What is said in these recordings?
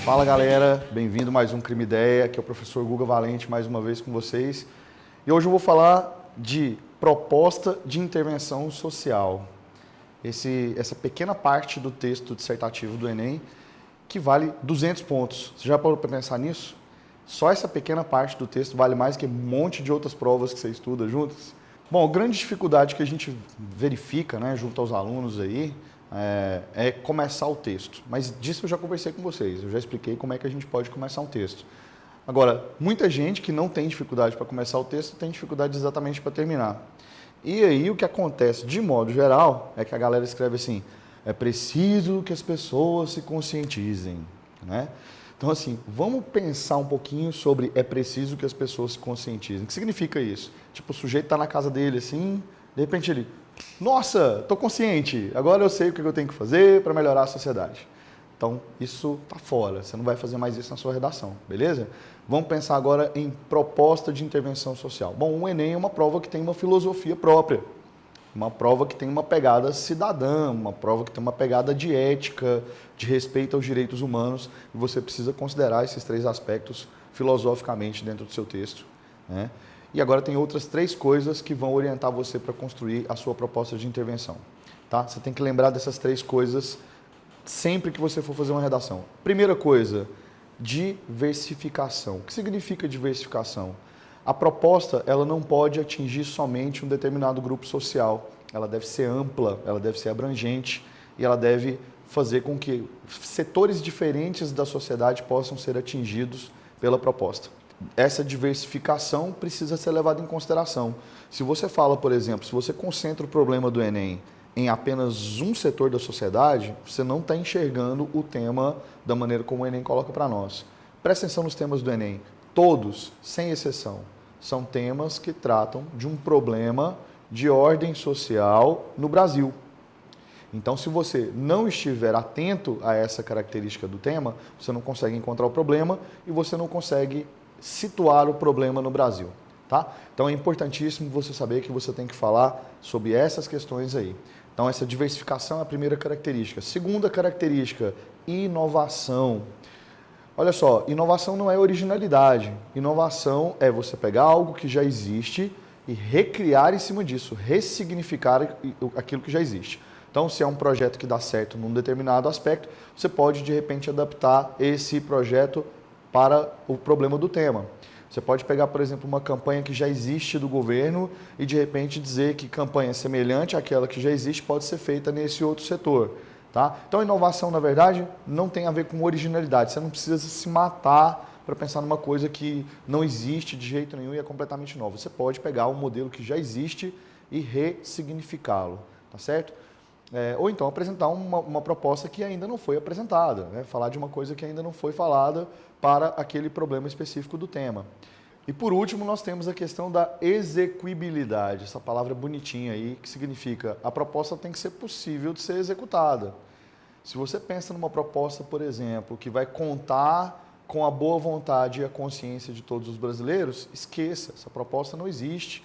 Fala galera, bem-vindo a mais um Crime Ideia, aqui é o professor Guga Valente mais uma vez com vocês. E hoje eu vou falar de proposta de intervenção social. Essa pequena parte do texto dissertativo do Enem que vale 200 pontos. Você já parou para pensar nisso? Só essa pequena parte do texto vale mais que um monte de outras provas que você estuda juntas. Bom, a grande dificuldade que a gente verifica, né, junto aos alunos aí, é começar o texto. Mas disso eu já conversei com vocês, eu já expliquei como é que a gente pode começar um texto. Agora, muita gente que não tem dificuldade para começar o texto tem dificuldade exatamente para terminar. E aí o que acontece, de modo geral, é que a galera escreve assim: é preciso que as pessoas se conscientizem, né? Então, assim, vamos pensar um pouquinho sobre é preciso que as pessoas se conscientizem. O que significa isso? Tipo, o sujeito está na casa dele, assim, de repente ele, nossa, estou consciente, agora eu sei o que eu tenho que fazer para melhorar a sociedade. Então, isso está fora, você não vai fazer mais isso na sua redação, beleza? Vamos pensar agora em proposta de intervenção social. Bom, o Enem é uma prova que tem uma filosofia própria. Uma prova que tem uma pegada cidadã, uma prova que tem uma pegada de ética, de respeito aos direitos humanos, e você precisa considerar esses três aspectos filosoficamente dentro do seu texto, né? E agora tem outras três coisas que vão orientar você para construir a sua proposta de intervenção, tá? Você tem que lembrar dessas três coisas sempre que você for fazer uma redação. Primeira coisa, diversificação. O que significa diversificação? A proposta, ela não pode atingir somente um determinado grupo social. Ela deve ser ampla, ela deve ser abrangente e ela deve fazer com que setores diferentes da sociedade possam ser atingidos pela proposta. Essa diversificação precisa ser levada em consideração. Se você fala, por exemplo, se você concentra o problema do Enem em apenas um setor da sociedade, você não está enxergando o tema da maneira como o Enem coloca para nós. Presta atenção nos temas do Enem. Todos, sem exceção, são temas que tratam de um problema de ordem social no Brasil. Então, se você não estiver atento a essa característica do tema, você não consegue encontrar o problema e você não consegue situar o problema no Brasil, tá? Então, é importantíssimo você saber que você tem que falar sobre essas questões aí. Então, essa diversificação é a primeira característica. Segunda característica, inovação. Olha só, inovação não é originalidade. Inovação é você pegar algo que já existe e recriar em cima disso, ressignificar aquilo que já existe. Então, se é um projeto que dá certo num determinado aspecto, você pode, de repente, adaptar esse projeto para o problema do tema. Você pode pegar, por exemplo, uma campanha que já existe do governo e, de repente, dizer que campanha semelhante àquela que já existe pode ser feita nesse outro setor. Tá? Então, inovação, na verdade, não tem a ver com originalidade. Você não precisa se matar para pensar numa coisa que não existe de jeito nenhum e é completamente nova. Você pode pegar um modelo que já existe e ressignificá-lo, tá certo? Ou então apresentar uma proposta que ainda não foi apresentada, né? Falar de uma coisa que ainda não foi falada para aquele problema específico do tema. E por último, nós temos a questão da execuibilidade, essa palavra bonitinha aí, que significa a proposta tem que ser possível de ser executada. Se você pensa numa proposta, por exemplo, que vai contar com a boa vontade e a consciência de todos os brasileiros, esqueça, essa proposta não existe.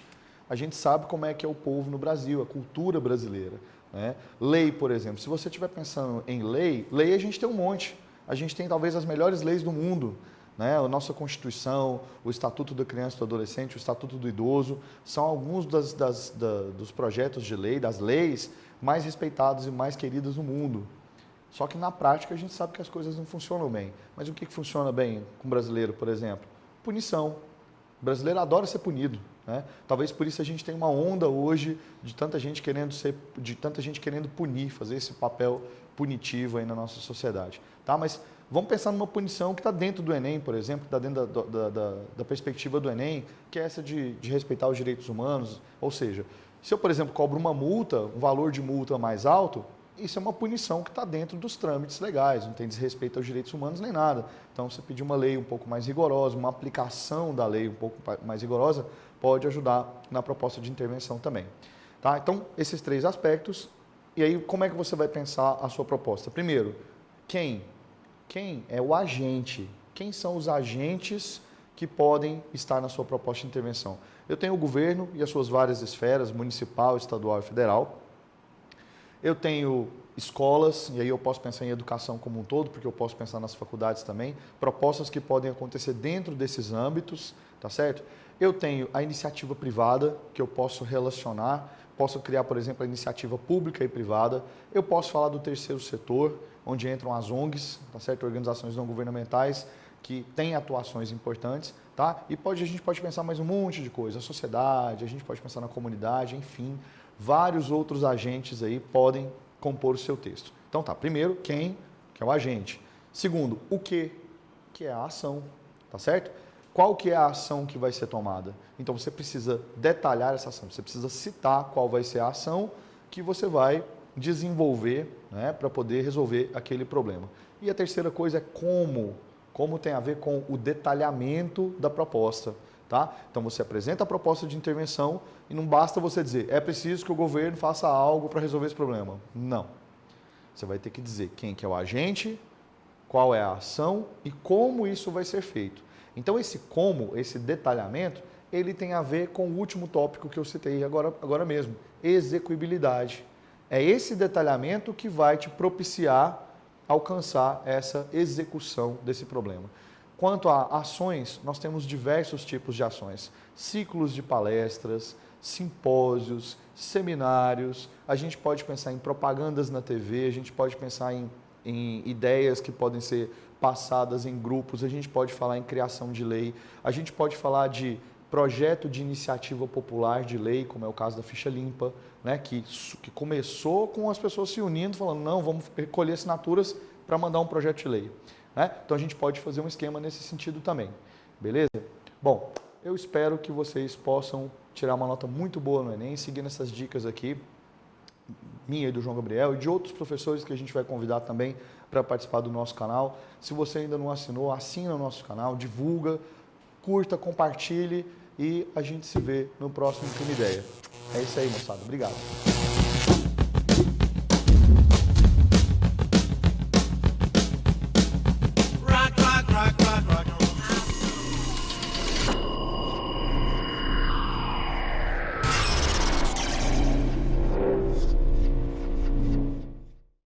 A gente sabe como é que é o povo no Brasil, a cultura brasileira, né? Lei, por exemplo, se você estiver pensando em lei a gente tem um monte. A gente tem talvez as melhores leis do mundo, né? A nossa Constituição, o Estatuto da Criança e do Adolescente, o Estatuto do Idoso, são alguns dos projetos de lei, das leis mais respeitados e mais queridas no mundo. Só que na prática a gente sabe que as coisas não funcionam bem. Mas o que funciona bem com o brasileiro, por exemplo? Punição. O brasileiro adora ser punido, né? Talvez por isso a gente tem uma onda hoje de tanta gente querendo punir, fazer esse papel punitivo aí na nossa sociedade, tá? Mas vamos pensar numa punição que está dentro do Enem, por exemplo, que está dentro da perspectiva do Enem, que é essa de respeitar os direitos humanos. Ou seja, se eu, por exemplo, cobro uma multa, um valor de multa mais alto, isso é uma punição que está dentro dos trâmites legais, não tem desrespeito aos direitos humanos nem nada. Então, você pedir uma lei um pouco mais rigorosa, uma aplicação da lei um pouco mais rigorosa, pode ajudar na proposta de intervenção também. Tá? Então, esses três aspectos. E aí, como é que você vai pensar a sua proposta? Primeiro, quem? Quem é o agente? Quem são os agentes que podem estar na sua proposta de intervenção? Eu tenho o governo e as suas várias esferas, municipal, estadual e federal. Eu tenho escolas, e aí eu posso pensar em educação como um todo, porque eu posso pensar nas faculdades também, propostas que podem acontecer dentro desses âmbitos, tá certo? Eu tenho a iniciativa privada, que eu posso relacionar, posso criar, por exemplo, a iniciativa pública e privada. Eu posso falar do terceiro setor, onde entram as ONGs, tá certo? Organizações não governamentais, que têm atuações importantes, tá? E a gente pode pensar mais um monte de coisa, a sociedade, a gente pode pensar na comunidade, enfim, vários outros agentes aí podem compor o seu texto. Então tá, primeiro, quem, que é o agente. Segundo, o que é a ação, tá certo? Qual que é a ação que vai ser tomada? Então você precisa detalhar essa ação, você precisa citar qual vai ser a ação que você vai desenvolver, né, para poder resolver aquele problema. E a terceira coisa é como. Como tem a ver com o detalhamento da proposta. Tá? Então você apresenta a proposta de intervenção e não basta você dizer, é preciso que o governo faça algo para resolver esse problema. Não. Você vai ter que dizer quem que é o agente, qual é a ação e como isso vai ser feito. Então esse como, esse detalhamento, ele tem a ver com o último tópico que eu citei agora mesmo, execuibilidade. É esse detalhamento que vai te propiciar alcançar essa execução desse problema. Quanto a ações, nós temos diversos tipos de ações. Ciclos de palestras, simpósios, seminários, a gente pode pensar em propagandas na TV, a gente pode pensar em ideias que podem ser passadas em grupos, a gente pode falar em criação de lei, a gente pode falar de projeto de iniciativa popular de lei, como é o caso da Ficha Limpa, né, que começou com as pessoas se unindo, falando, não, vamos recolher assinaturas para mandar um projeto de lei. Né? Então a gente pode fazer um esquema nesse sentido também, beleza? Bom, eu espero que vocês possam tirar uma nota muito boa no Enem, seguindo essas dicas aqui, minha e do João Gabriel, e de outros professores que a gente vai convidar também para participar do nosso canal. Se você ainda não assinou, assina o nosso canal, divulga, curta, compartilhe e a gente se vê no próximo Uma Ideia. É isso aí, moçada. Obrigado.